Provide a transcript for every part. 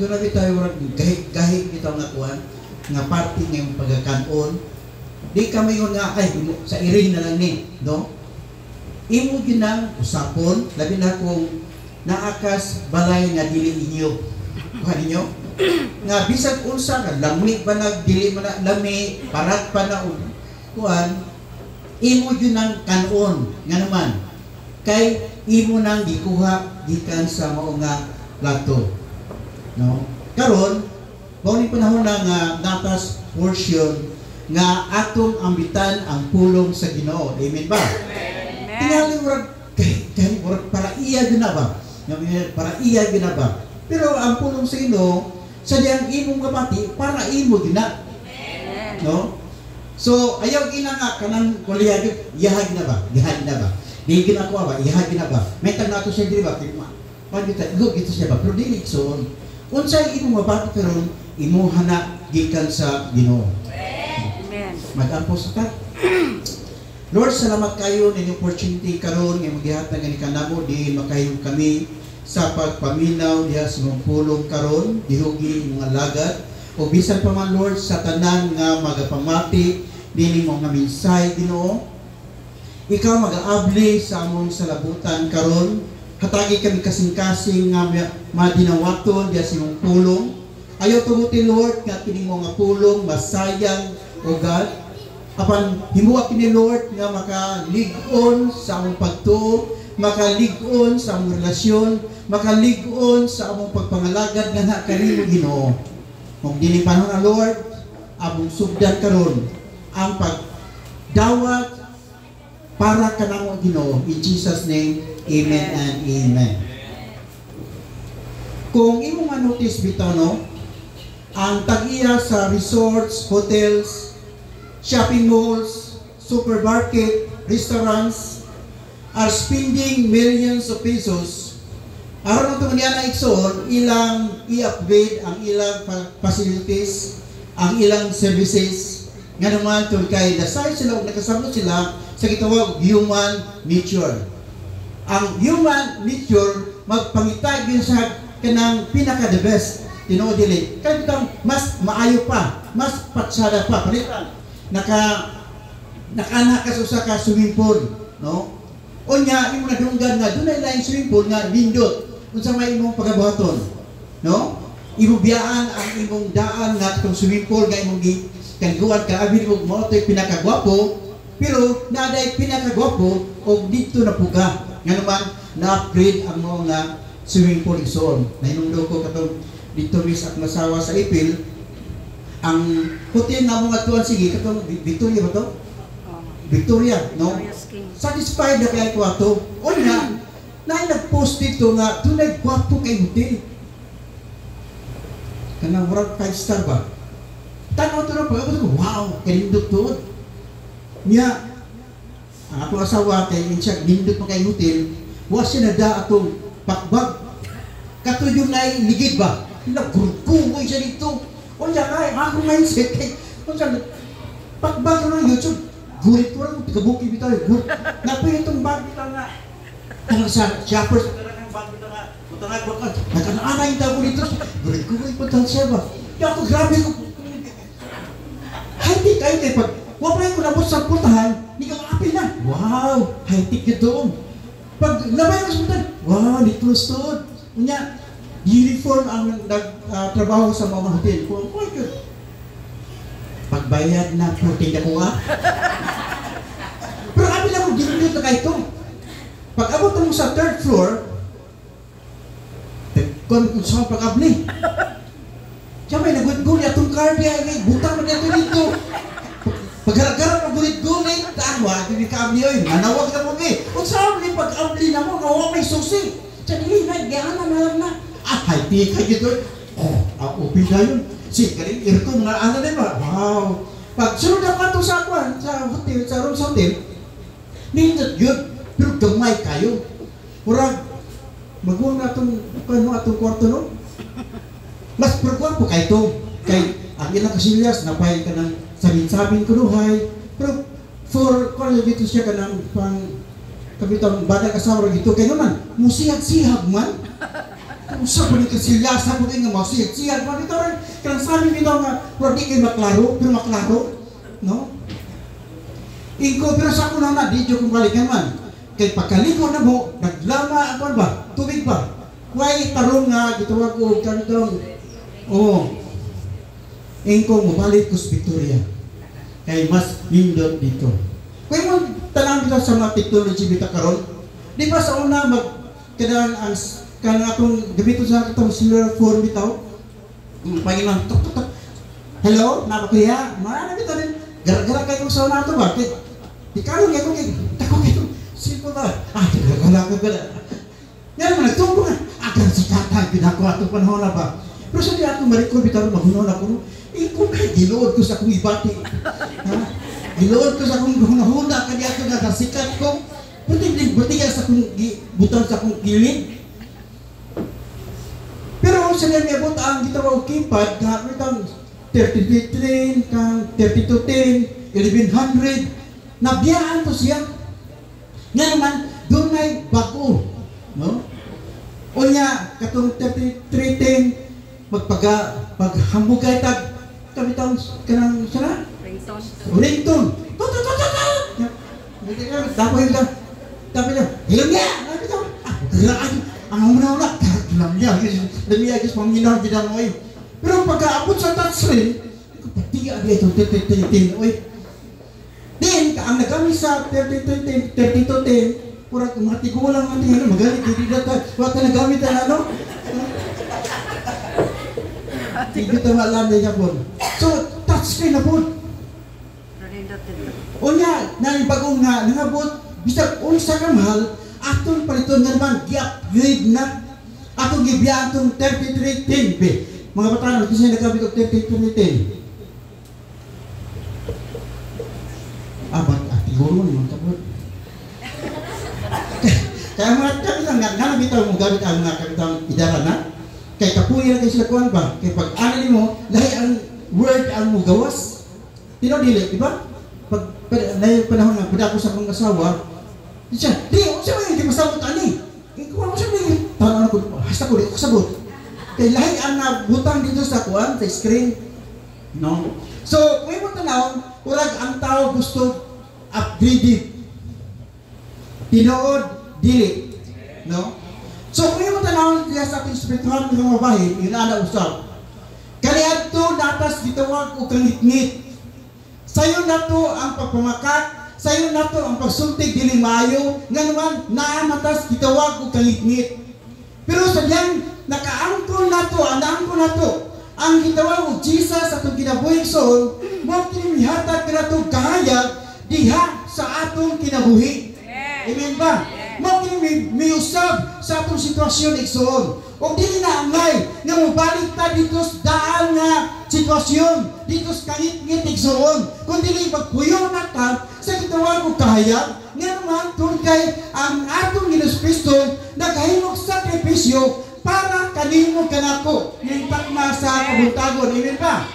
Doon na tayo gahig kita nga kuhan, nga party ngayong pagkakanon. Di kami yun nga, ay, sa iring na lang ni, no? Imo ginang usapon, labi na kung naakas balay nga dili inyo. Kuha ninyo? Nga bisag unsa ka, lami pa na, dili man na, lami, parat pa na, kuhan, imo ginang kanon, nga naman, kay imo nang gikuha, gikan sa mao nga plato. No? Karon, bawang panahon na nga natas portion nga atong ambitan ang pulong sa Ginoo. Amen ba? Amen. Tingali urag para iya ginaba. Para iya ginaba. Pero ang pulong sa Ginoo sa diyang imong gabati para imo gina. No? So ayaw ina nga kanang kuliyag iyahag na ba? Iyahag na ba? Di ginako ba? Iyahag na ba? May tag nato siya diri ba? Pagita go gito siya ba? Pero dili so unsay imong mabati karon imo hana gikan sa Ginoo. Amen. Mag-ampo sa ta. Lord, salamat kayo ninyo opportunity karon nga magihatag ani kanamo di makahiyo kami sa pagpaminaw diha sa imong pulong karon dihugi mga lagad o bisan pa man Lord sa tanan nga magapamati dinhi mo nga minsay Ginoo. Ikaw mag-aabli sa among salabutan karon. Hatagi kami kasing-kasing nga madinawaton diya sa imong pulong. Ayaw tuguti Lord nga kini mo nga pulong masayang o God. Apan himuwa kini Lord nga makalig-on sa among pagtuo, makalig-on sa among relasyon, makalig-on sa among pagpangalagad nga kanimo Ginoo. Kung dili panahon na Lord, among sugdan karon ang pagdawat para kanamo Ginoo. In Jesus name, amen and amen. Kung imo ma-notice bitaw no, ang tag-iya sa resorts, hotels, shopping malls, supermarket, restaurants are spending millions of pesos aron ito niya na iksoon ilang i-upgrade ang ilang facilities, ang ilang services nga naman kay dasay sila o nakasabot sila sa gitawag human nature. Ang human nature magpangitag din sa kanang pinaka the best tinuod dili kay mas maayo pa, mas patsada pa palitan nakaana ka sa ka swimming pool, no? Unya imo nadunggan nga dunay lain swimming pool nga lindot unsa may imong pagabuhaton, no? Imo biyaan ang imong daan nga itong swimming pool nga imong kanguan ka abi mo mo toy pinakagwapo pero naday pinakagwapo og dito na puga nga naman na-upgrade ang mga swimming pool zone. Nahinungdo ko katong dito mis at masawa sa Ipil ang hotel nga mga tuwan sige katong Victoria ba to? Victoria, no? Satisfied na kaya ko ato. O nga, na nag-post dito nga tunay gwapo kay hotel. Kanang murag 5-star ba? Tanaw to na pa, wow, kanindot to. Niya, ang atong asawa kay insya, nindot mo kay hotel, was siya nada atong pakbag. Katuyong na ligid ba? Nagkurkumoy siya dito. O niya kay, ako mindset kay, pakbag na ng YouTube, gulit ko lang, kabuki bitaw, gulit. Napoy itong bag bitaw nga. Tangang sa shoppers, tangang bag bitaw nga, tangang bakal, nagkanaanay yung tao ko dito, gulit ko yung pantang siya ba? Kaya ako, grabe ko. High-tech kayo kay pag, wapay ko nabot sa putahan, hindi ka makapil na. Wow, high-tech yun doon. Pag labay ko sa putahan, wow, litlus doon. Kanya, uniform ang nagtrabaho sa mga hotel. Kung oh my God, pagbayad na 14 na ko nga. Pero kami lang kung ginunod na kayo ito. Pag abot mo sa 3rd floor, kung saan pag-abli. Siya may nagwit-guli atong car niya, butang mo dito dito. Pagharap-harap ang gulit-gulit, tawa, hindi ka-abli yun, manawag na mo eh. Kung saan mo pag-abli na mo, nawa may susi. Siya nili, nagyahan na lang na. High-tech ka dito. Upin na yun. Galing, irko mga ano din ba? Wow! Pag sunod ako ito sa akuan, sa hotel, sa room sa hotel, nindot yun, pero gamay kayo. Murag, magawang na itong kwarto no? Mas perkuan po kayo ito. Kay, ang ilang kasilyas, napahin ka ng sabin-sabin kunuhay. Pero, for, kung dito siya ka ng pang, kapitang badang asawa dito, kaya naman, musihag-sihag man. Usa po ni kasilyasan po kayo nga magsiyag-siyag. Dito rin, kanang sabi dito nga, pero di kayo maklaro, pero maklaro. No? Ingko, pero sa ako na, di kong balikan man. Kaya pagkaliko na mo, naglama, ako ba? Tubig ba? Huwag tarong nga, gitawag ko, kanitong, ingko mo, balik ko sa Victoria. Kaya mas lindot dito. Kaya mo, tanang dito sa mga technology bita karon. Di ba sa una, kadang ang kanang atong gabito sa itong cellular phone bitaw, Panginoon, tuk. Hello, napakuya, marami bitaw din. Gara-gara kayo sa una ito ba? Di karong ako kayo, tako kayo. Simple ba? Gara-gara ka gala. Yan mo, nagtungko nga. Agang si tatay, pinako ato panahon na ba? Pero sa di ato marikol, bitaw magunon ako. Kung kahit gilood ko sa akong ibati. Gilood ko sa akong hunahuna, kaya ato nagasikat ko. Buti ka sa akong butang sa akong kilid. Pero sa nga niabot ang gitawag keypad, kahit ang 3310, kang 3210, 1100, nabiyaan to siya. Nga naman, doon ay bago. No? O niya, katong 3310, paghambugay tag, kami taong kanang sana? Ringtone. Tapos yung tapos yung, hilang niya! Ang una-una, hilang niya. Dami agis panginaw, ginangoy. Pero pagkaabot sa touchscreen, patiga niya itong 3310. Then, ang nagamit sa 3210, pura mga tigulang ang tingin, magalit, hindi data, wata nagamit na ano? Hindi ito malam niya po. So, touchscreen na po. O niya, bagong nga, nangabot, bisag unsa ka mahal, atong paliton nga naman, gi-upgrade na, atong gibiyaan itong 3310, be. Mga batanon, kasi nagkabit ko 3310. Siguro mo naman kapot. Kaya mga kapitan, nabitaw mo gamit ang mga kapitang idara na, kay kapuya na kayo sila kuhan ba? Kaya pag ano mo, lahi ang word ang mo gawas. Tinodili, di ba? Pag panahon nga, pwede ako sa akong asawa, siya, siya ba hindi masabot ani? Ikaw mo siya ba yung tanong ko, hasta ko, di ko sabot. Kaya lahi ang butang dito sa kuhan, sa screen. No? So, kung mo tanaw, urag ang tao gusto upgraded. Tinood, dili. No? So, kung yung tanaw niya sa ating spiritual ng mga bahay, yun na usap. Kaliad to, natas gitawag o kangit-ngit. Sayo na to ang pagpamakat, sayo na to ang pagsultig dili maayo, nga naman, naamatas gitawag o kangit-ngit. Pero sa diyan, nakaangkol na to, ang gitawag o Jesus sa itong kinabuhing soul, mo kinimihatag ka na to kahayag, diha sa atong kinabuhi. Amen ba? Mo miusab sa atong sitwasyon igsoon. O dili na angay nga mobalik ta dito sa daan nga sitwasyon, dito sa kangit-ngit igsoon. Kung dili magpuyo na ta sa gitawag og kahayag, nga naman tungod kay ang atong Hesus Kristo naghahimog sakripisyo para kanimo kanako ning takma sa kabuntagon. Amen ba?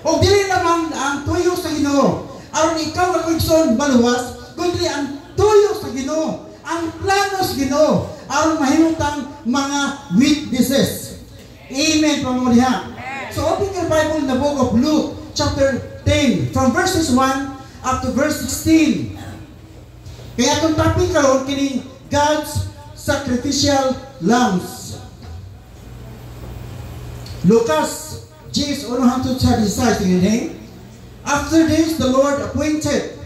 O dili naman ang tuyo sa Ginoo aron ikaw ang igsoon maluwas, kundi ang tuyo sa Ginoo, ang plano sa Ginoo aron mahimutang mga witnesses. Amen pamodiha. So open your Bible in the book of Luke chapter 10 from verses 1 up to verse 16. Kaya itong topic karon kini God's sacrificial lambs. Lucas 10:1-16 ini. After this, the Lord appointed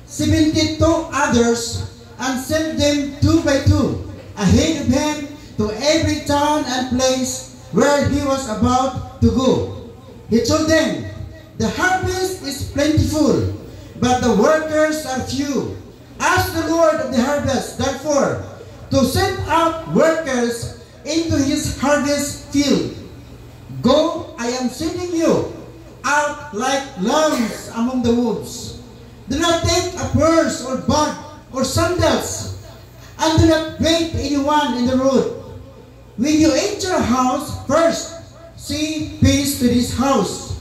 72 others and sent them 2 by 2 ahead of him to every town and place where he was about to go. He told them, "The harvest is plentiful, but the workers are few. Ask the Lord of the harvest, therefore, to send out workers into his harvest field. Go, I am sending you out like lambs among the wolves. Do not take a purse or bag or sandals, and do not greet anyone in the road. When you enter a house, first say peace to this house.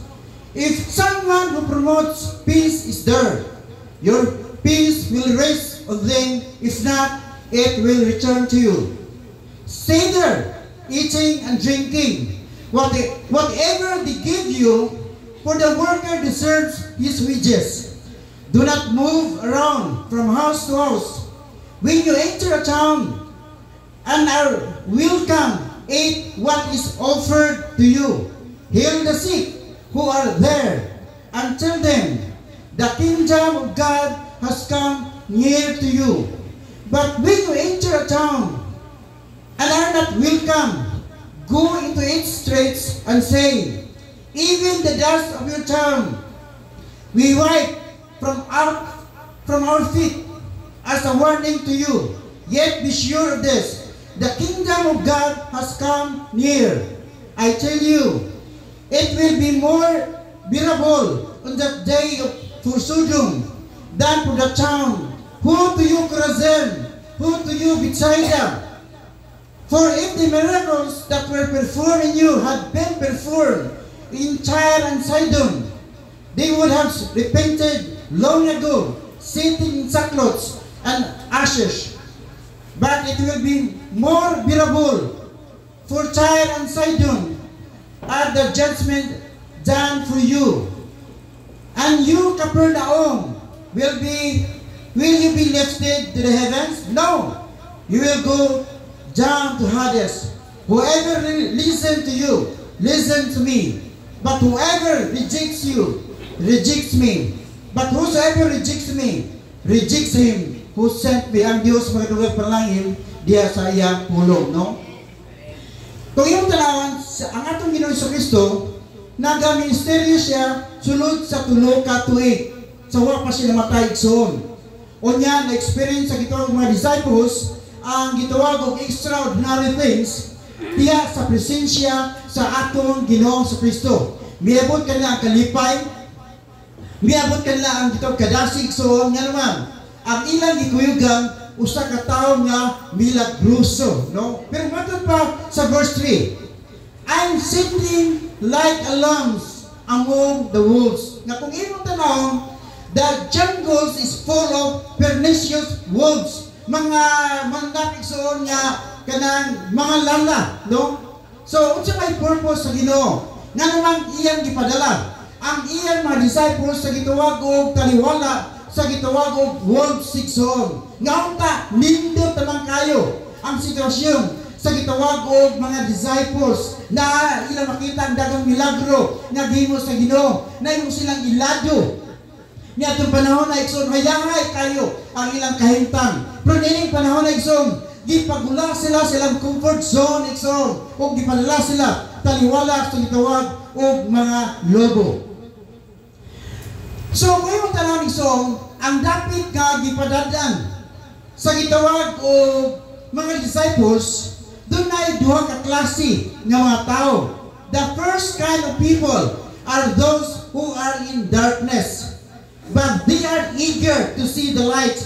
If someone who promotes peace is there, your peace will rest on them. If not, it will return to you. Stay there eating and drinking. Whatever they give you, for the worker deserves his wages. Do not move around from house to house. When you enter a town and are welcome, eat what is offered to you. Heal the sick who are there, and tell them, the kingdom of God has come near to you. But when you enter a town and are not welcome, go into its streets and say, even the dust of your town we wipe from our feet as a warning to you. Yet be sure of this, the kingdom of God has come near. I tell you, it will be more bearable on that day for Sodom than for the town. Who to you, Chorazin? Who to you, Bethsaida? For if the miracles that were performed in you had been performed in Tyre and Sidon, they would have repented long ago, sitting in sackcloth and ashes. But it will be more bearable for Tyre and Sidon at the judgment than for you. And you, Capernaum, will you be lifted to the heavens? No, you will go down to Hades. Whoever listens to you, listen to me. But whoever rejects you, rejects me. But whosoever rejects me, rejects him who sent me. Ang Diyos magdugay panalangin diya sa iyang pulong, no? Kung iyong tanawan, ang atong Ginoong Kristo, nagaministeryo siya sulod sa tulo ka tuig. Sa wa pa siya namatay igsoon. O niya, na-experience sa gitawag mga disciples, ang gitawag og extraordinary things, diya sa presensya sa atong Ginoong Kristo. Miabot kanila ang kalipay, miabot kanila ang gitawag kadasig, so nga naman, ang ilang gikuyugang, usa ka tawo nga milagroso, no? Pero matod pa sa verse 3, I'm sitting like a lamb among the wolves. Nga kung imong tanong, the jungles is full of pernicious wolves. Mga manapigsoon nga kanang mga lala, no? So, unsa may purpose sa Ginoo? Nga naman iyang gipadala. Ang iyang mga disciples sa gitawag og taliwala, sa gitawag og world sigsoon. Nga unta, nindot naman kayo ang sitwasyon sa gitawag og mga disciples na ilang makita ang dagang milagro nga gihimo sa Ginoo, na imo silang ilado. Niya itong panahon na ikson, hayahay kayo ang ilang kahintang. Pero nining panahon na ikson, gipagula sila silang comfort zone ikson, o gipadala sila taliwala sa gitawag o mga lobo. So, kung yung tanong ikson, ang dapit nga gipadadan sa gitawag o mga disciples, doon na duha ka klase ng mga tao. The first kind of people are those who are in darkness, but they are eager to see the light.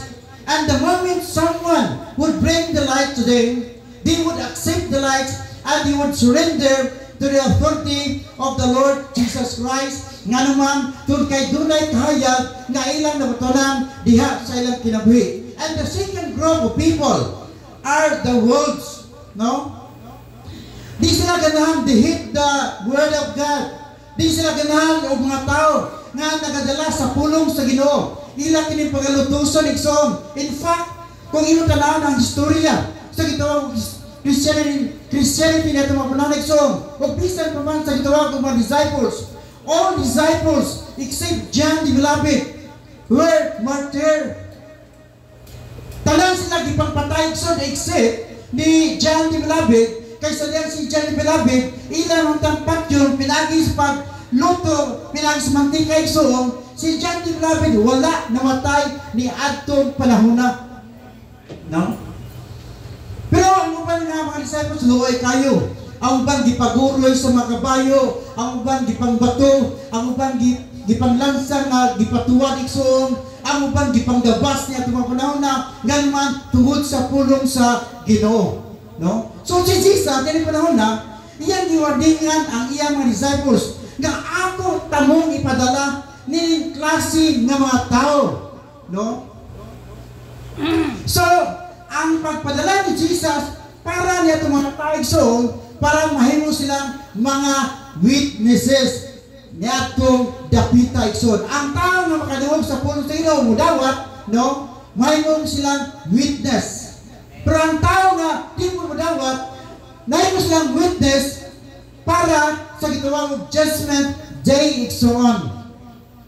And the moment someone would bring the light to them, they would accept the light and they would surrender to the authority of the Lord Jesus Christ. Nga naman, doon kay dunay kahayag nga ilang nabatonan diha sa ilang kinabuhi. And the second group of people are the wolves, no? Di sila ganahan hit the word of God. Di sila ganahan og mga tao nga nagadala sa pulong sa Ginoo. Ila kini pagalutuson igsoon. In fact, kung imo tanawon ang istorya sa gitawag Christianity na itong mga panahon igsoon, o bisan pa man sa gitawag ng mga disciples, all disciples except John the Beloved were martyred. Tanan sila gipangpatay igsoon except ni John the Beloved, kaysa diyan si John the Beloved, ilang ang tampat yun, pinagi sa pagluto, pinagi sa mantika igsoon, si John the Beloved wala namatay ni adtong panahon na. No? Pero ang uban nga mga disciples, luoy kayo. Ang uban gipaguroy sa mga kabayo, ang uban gipangbato, ang uban gipanglansa nga gipatuwad igsoon, ang uban gipanggabas niya itong mga panahon na nga naman tungod sa pulong sa Ginoo. No? So si Jesus, dili panahon na, iyang giwardingan ang iyang mga disciples nga ako tamong ipadala ni klase ng mga tao. No? So, ang pagpadala ni Jesus para niya itong mga tao igsoon, para mahimo silang mga witnesses niadtong dapita igsoon. Ang tao nga makadungog sa puno sa Ginoo mudawat, no, mahimo silang witness. Pero ang tao nga di mo mudawat, nahimo silang witness para sa gitawag judgment day igsoon.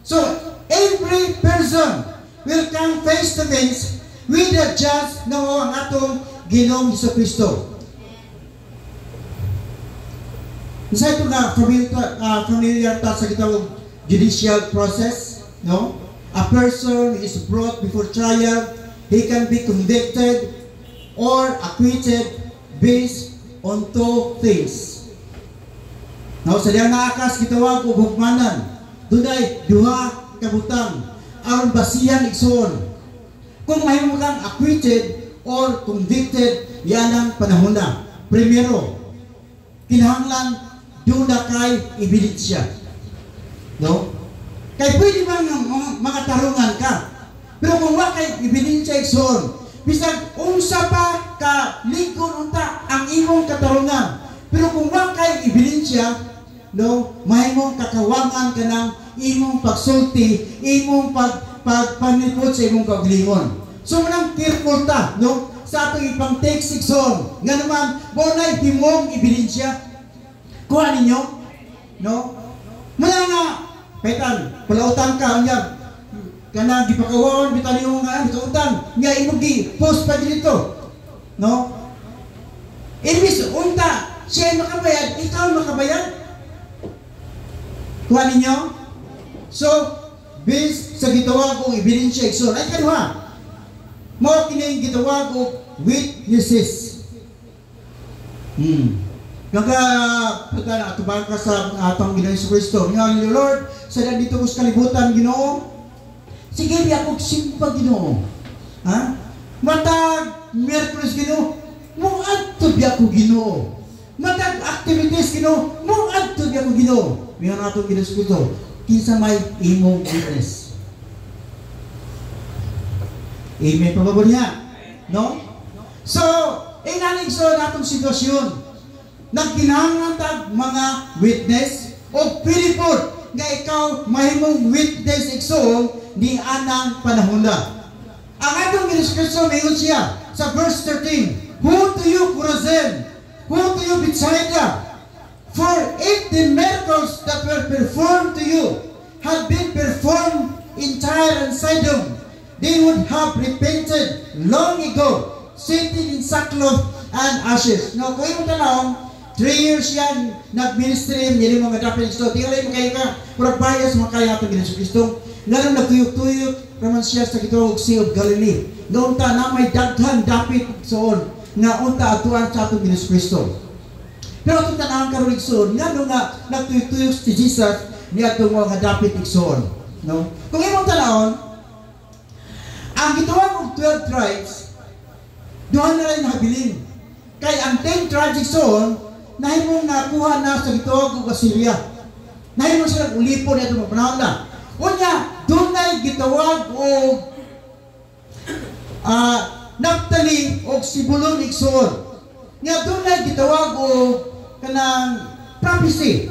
So every person will come face to face with the judge na ang atong Ginoong Hesukristo. Isa ito nga familiar ta sa gitawag judicial process, no? A person is brought before trial, he can be convicted or acquitted based on two things. Now, sa diyang naakas gitawag o hukmanan, dunay duha kabutang aron basihan igsoon. Kung mahimo kang acquitted or convicted, yan ang panahon na. Primero, kinahanglan doon na kay ebidensya. No? Kay pwede mga tarungan ka. Pero kung wa kay ebidensya igsoon, bisag unsa pa ka lingkod unta ang imong katarungan. Pero kung wa kay ebidensya, no, mahimong kakawangan ka ng imong pagsulti, imong pagpanipot sa imong kaugalingon. So manang careful ta, no, sa atong ipang text igsoon. Nga naman, bonay himong ebidensya. Kuha ninyo, no? Mula nga, paitan, palautan ka, niya, kana gipakawawan, bitan yung nga, bitautan, niya imugi, post pa dito, no? Ibis, unta, siya makabayad, ikaw makabayad. Kuha ninyo? So, based sa gitawag o ebidensya igsoon, ay kanuha, mo kining gitawag o witnesses. Pagka atubang ka sa atong Ginoong Hesukristo, nga ni Lord, sa dito ko sa kalibutan, Ginoo, sige, di ako simpa, Ginoo. Ha? Matag, Miyerkules, Ginoo, muad to bi ako, Ginoo. Matag, activities, Ginoo, muad to bi ako, Ginoo. Ngayon atong Ginoong Hesukristo, kinsa may imong witness. Amen, pababon niya. No? So, inalig so natong sitwasyon. Nagkinahanglan tag mga witness o pilipod nga ikaw mahimong witness igsoon ni anang panahon na. Ang atong Hesukristo mayon siya sa verse 13, who to you Chorazin, who to you Bethsaida, for if the miracles that were performed to you had been performed in Tyre and Sidon, they would have repented long ago, sitting in sackcloth and ashes. Now, kung yung tanong, 3 years yan, nag-ministry, nili mga dapin Kristo. Tingnan mo kayo ka, murag bias mga kaya itong Ginoong Kristo. Nga nagtuyok-tuyok, naman siya sa gitawag Sea of Galilee. Naunta na may daghan dapit soon, nga unta atuan sa itong Ginoong Kristo. Pero itong tanahang karulig soon, nga nung nagtuyok-tuyok si Jesus, niya itong mga dapit soon. No? Kung imong tanahon, ang gitawag ng 12 tribes, doon na rin nabilin. Kaya ang 10 tribes soon, nahimong nakuha na sa gitawag ng Assyria. Nahimong silang ulipon na itong panahon na. Unya, doon na gitawag o Naphtali o Sibulon igsoon. Nga doon na gitawag o kanang prophecy.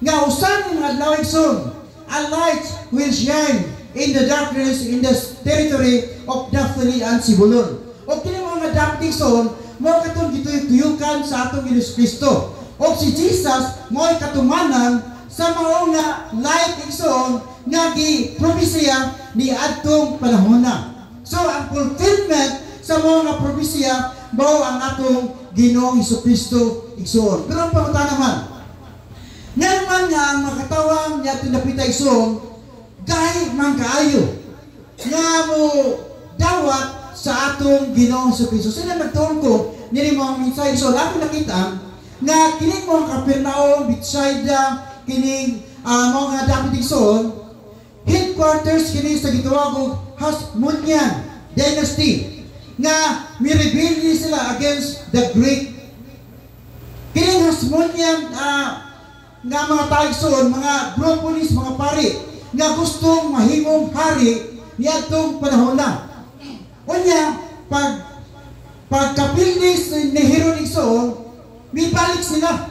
Nga usan ng mga adlaw igsoon, a light will shine in the darkness in the territory of Naphtali and Sibulon. O kini mga dapat igsoon, mo katong gituyukan sa atong Ginoong Kristo. O si Jesus mo ay katumanan sa mga nga light igsoon nga gi-propesya ni adtong panahon na. So ang fulfillment sa mga propesya mao ang atong Ginoong Hesukristo igsoon. Pero ang pangutan naman, nga naman nga ang makatawang niya tinapita igsoon, gahi man kaayo nga mo dawat sa atong Ginoong Hesukristo. Sila nagtuon ko, nili mga minsay. So, ako nakita, nga kining mga Kapernaum, Bethsaida, kining mga dapat igsoon, headquarters kining sa gitawag Hasmonean dynasty, nga mirebelde sila against the Greek. Kining Hasmonean nga mga taigsoon, mga propolis, mga pari, nga gustong mahimong hari niadtong panahon na. Unya, pagkapildis ni Heron igsoon, may balik sila.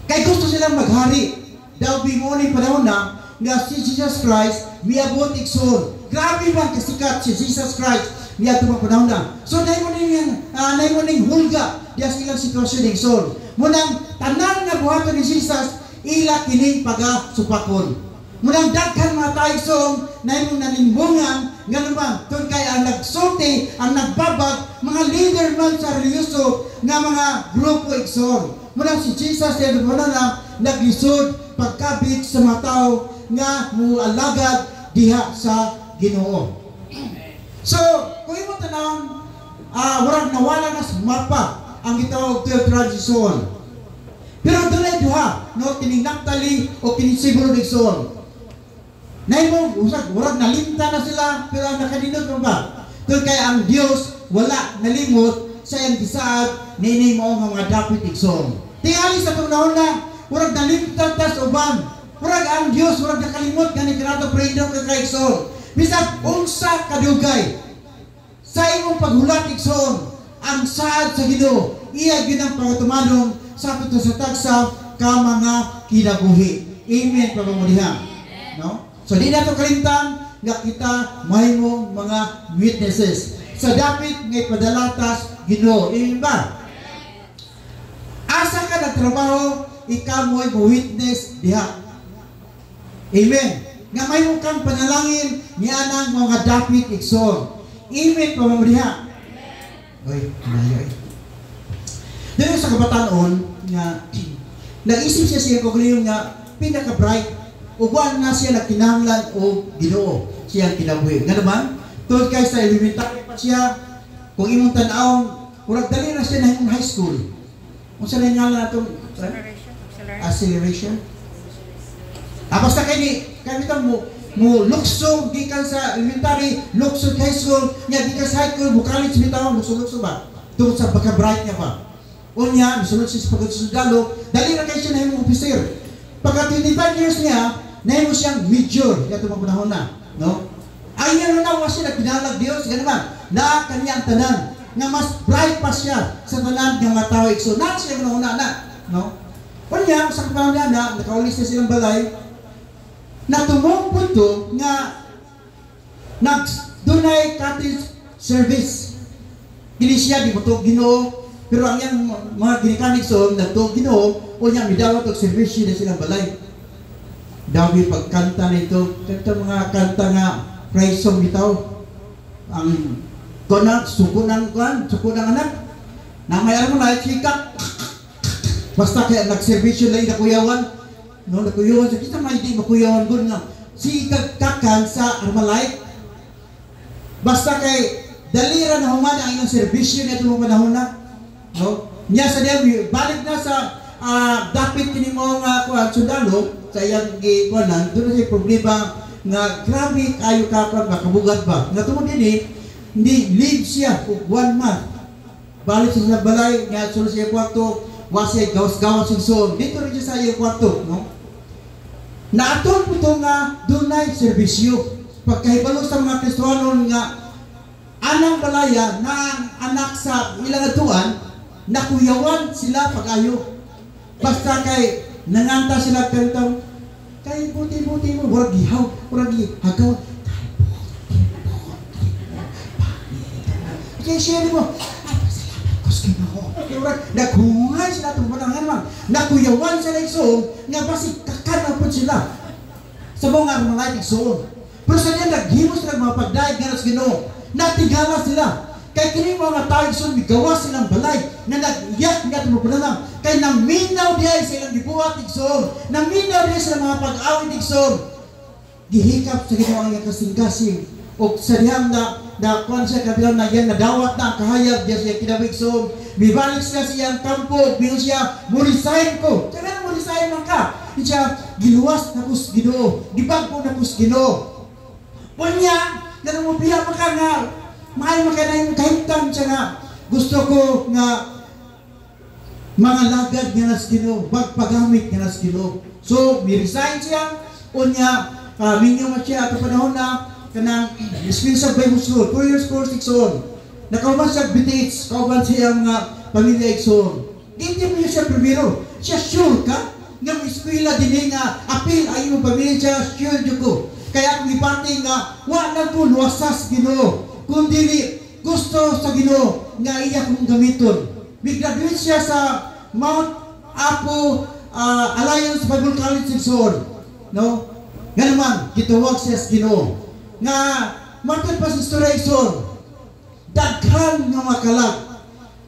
Kaya gusto silang maghari. Daw bimoning panahon na nga si Jesus Christ miabot igsoon. Grabe ba kasikat si Jesus Christ miabot panahon na. So dahil mo ning hulga diya silang sitwasyon igsoon. Munang tanan nga buhaton ni Jesus ila kining pagasupakon. Munang daghan mga tayo igsoon na imong nanimbungan nga naman tun kay ang nagsulti, ang nagbabag, mga leader man sa religyoso nga mga grupo igsoon. Munang si Jesus ay naglisod pagkabit sa mga tao nga mualagad diha sa Ginoo. So, kung imo tanawon, warag nawala na sa mapa ang gitawag to tradisyon. Pero dunay duha, no, kining Naphtali o kining Zebulun igsoon. Naimong usag warag nalimta na sila pero nakadinot mo ba? Kung kay ang Dios wala nalimot sa iyang gisaad nini mo nga mga dapit igsoon. Tingali sa panahon na warag nalimta tas uban. Warag ang Dios warag nakalimot kani kanato freedom ka igsoon. Bisag unsa kadugay sa imong paghulat igsoon ang saad sa Ginoo iya gyud ang pagatumanon sa ato sa tagsa ka mga kinabuhi. Amen pagpamulihan. No? So di nato kalimtan nga kita mahimong mga witnesses sa dapit nga ipadalatas Ginoo. Amen ba? Asa ka nagtrabaho, ikaw mo'y witness diha. Amen. Nga mahimong kang panalangin niya ng mga dapit igsoon. Amen pamamuliha. Oy, nayo. Dito sa kabataon nga nag-isip siya siya kung nga pinaka-bright uban na siya nagkinahanglan o Ginoo siya kinabuhi. Nga naman, tungkol kay sa elementary pa siya, kung imong tan-awon, urag dali na siya na high school. Kung saan na nga na itong acceleration. Basta kay itong mo luksong gikan sa elementary, luksong high school, nga gikan sa high school, college bitaw, luksong ba? Tungkol sa pagka-bright niya pa. Unya, misulod siya sa pagkasudalo, dali na kayo siya na yung officer. Pagka 25 years niya, nahimo siyang major, ito mga panahon na, no? Ay yan na siya nagpinalag Diyos, gano'n na kanyang tanan, nga mas bright pa siya sa tanan ng mga tao. So, na siya panahon na, no? Kanya, sa panahon niya na, nakaulis na silang balay, na tumong punto nga nag-dunay cottage service. Hindi siya, di mo ito Ginoo, pero ang yan mga ginikanik so, nagto Ginoo, o niya, midawat og servisyo na silang balay. Dami pagkanta na ito, kanta mga kanta nga praise song bitaw. Ang kunan, suko ng anak, na may alam mo na, chika, basta kaya nagservisyo lang nakuyawan, no, nakuyawan, sa kita may di makuyawan ko nga, si kakan sa Armalite, basta kay dalira na humana ang inyong servisyo na itong panahon na, no? Niya sa diyan balik na sa dapit kini mo nga sundalo sa iyang gikuanan, doon na siya problema nga grabe kayo kapan ba kabugat ba nga tungod dinhi hindi leave siya for 1 month balik sa balay nga sulod siya kwarto wasi gawas-gawas sigson dito rin siya sa iyang kwarto, no? Naaton po ito nga dunay serbisyo pagkahibalo sa mga Kristohanon nga anang balaya na anak sa ilang atuan nakuyawan sila pag-ayo. Basta kay nanganta sila kantang kay buti-buti mo warag gihaw, warag hagaw. Kaya siya mo, salamat ko sa Ginoo. Warag naghungay sila tumanangan man. Nakuyawan sila igsoon nga basig kakana po sila. Sa mga Armalite igsoon. Pero sa niya naghimo sila mga pagdaig nga sa Ginoo. Natigala sila. Kay kini mga tao igsoon migawas silang balay na nag-iyak nga tumupunan kay naminaw diay sa ilang gibuhat igsoon. Naminaw diay sa mga pag-awit igsoon. Gihikap sa Ginoo ang kasing-kasing o sa diyang na kuan siya kabilang na yan nadawat na ang kahayag diya siya kinabig igsoon. Bibalik siya sa iyang kampo, bilang siya murisahin ko. Kaya murisahin man ka. Siya giluwas na kus Ginoo, gibag ko na kus Ginoo. Unya, nanumubiya pa ka nga mahal makanay kahimtang siya nga gusto ko nga mga lagad nga nas Ginoo, pagpagamit nga nas Ginoo. So, mi-resign siya, unya, minyo nga siya, at panahon na, kanang Dispensary Bible School, 2 years course igsoon. Nakauban siya BTH, kauban siya mga pamilya igsoon. Hindi mo siya primero. Siya sure ka? Nga may eskwela din nga apil ay mo pamilya siya sure dyan ko. Kaya kung ipati nga, wala ko luwasas Ginoo. Kundi gusto sa Ginoo nga iya kong gamiton. May-graduate siya sa Mount Apo Alliance Bible College in Seoul. No? Nga naman, gituwag siya sa Ginoo. Nga, matod pa sa istorya Seoul. Daghan nga makalag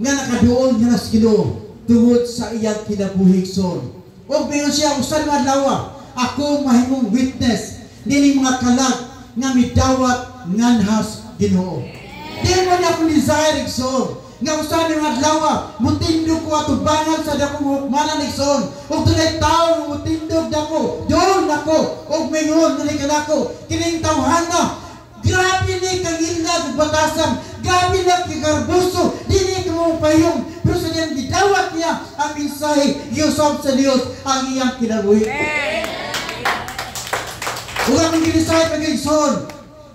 nga nakaduol niya na sa Ginoo tungod sa iyang kinabuhig Seoul. O mayon siya, usan nga lawa, ako mahimong witness nini mga kalag nga midawat nganhas Ginoo. Di mo na akong desire Seoul. Nga usan nga lawa, mutindog ko atubangan sa dakong hukmanan ni Seoul. O dunay tao mutindog dako, doon ako, o mayon nini kanako, kining tawhana. Grabe ni kangilag batasan, grabe na kikarbuso, dili ka mo payong, pero sa niyang gidawat niya ang mensahe, yusap sa Diyos ang iyang kinabuhi. Huwag akong ginisay pag-igsoon,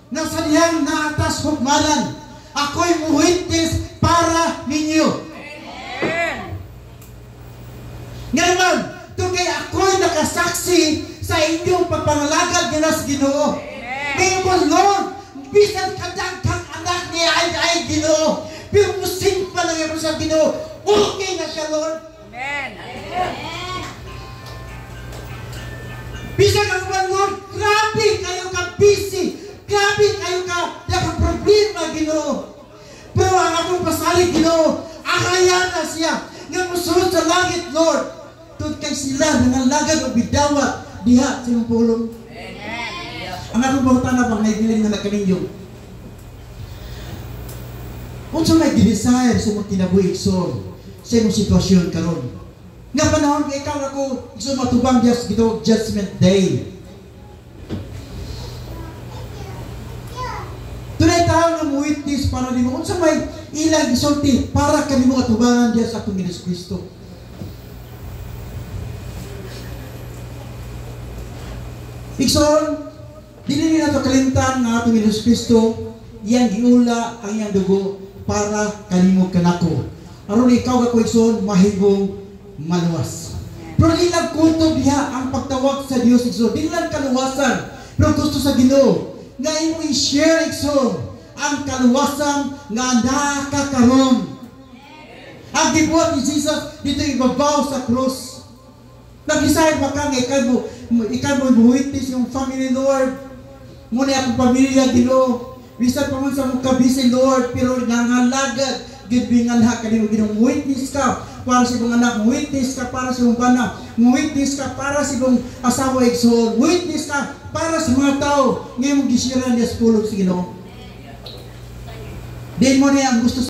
na sa niyang naatas hukmanan, ako'y muwitness para ninyo. Nga naman, kaya ako'y nakasaksi sa inyong papangalagad nila sa Ginoo. Ngayon po, Lord, bisan kadagkang anak niya ay Ginoo, pero musing pa lang yung sa Ginoo, okay na siya, Lord. Amen. Bisan ang mga Lord, grabe kayo ka busy, grabe kayo ka problema, Ginoo. Pero ang akong pasalig, Ginoo, akaya na siya, nga musulod sa langit, Lord. Tun kay sila, nangalagad o bidawat, diha, sinong pulong. Ang akong bautan na bang naibiling na nakaninyo. Kung sa may desire sa mga kinabuhi, Igsoon, sa imong sitwasyon karon. Nga panahon kay ikaw ako, Igsoon matubang Diyos, gito Judgment Day. Tunay tao nga muwitness para nimo. Kung sa may ilang isulti, para kami mo atubangan Diyos sa atong Hesus Kristo. Igsoon, dili na ito kalimtan nga atong Hesus Kristo, iyang giula ang iyang dugo para kanimo kanako. Aron ikaw ako Igsoon, mahigong maluwas. Pero di lang kutob diha ang pagtawag sa Dios Igsoon. Di lang kaluwasan, pero gusto sa Ginoo nga imo i-share Igsoon ang kaluwasan nga nakakaroon. Ang gibuhat ni Jesus dito ibabaw sa krus. Nag-decide ba ka nga ikaw mo buwitis yung family, Lord. Muna akong pamilya, Ginoo. Bisan pa man sa mong kabisi, Lord, pero nangalagad, gidbingan ha, kanimo ginong witness ka, para sa ibang anak, witness ka, para sa ibang bana, witness ka, para sa ibang asawa, Igsoon, witness ka, para sa mga tao, ngayon mong gisiran niya sa pulog sa Ginoo. Di mo niya ang gusto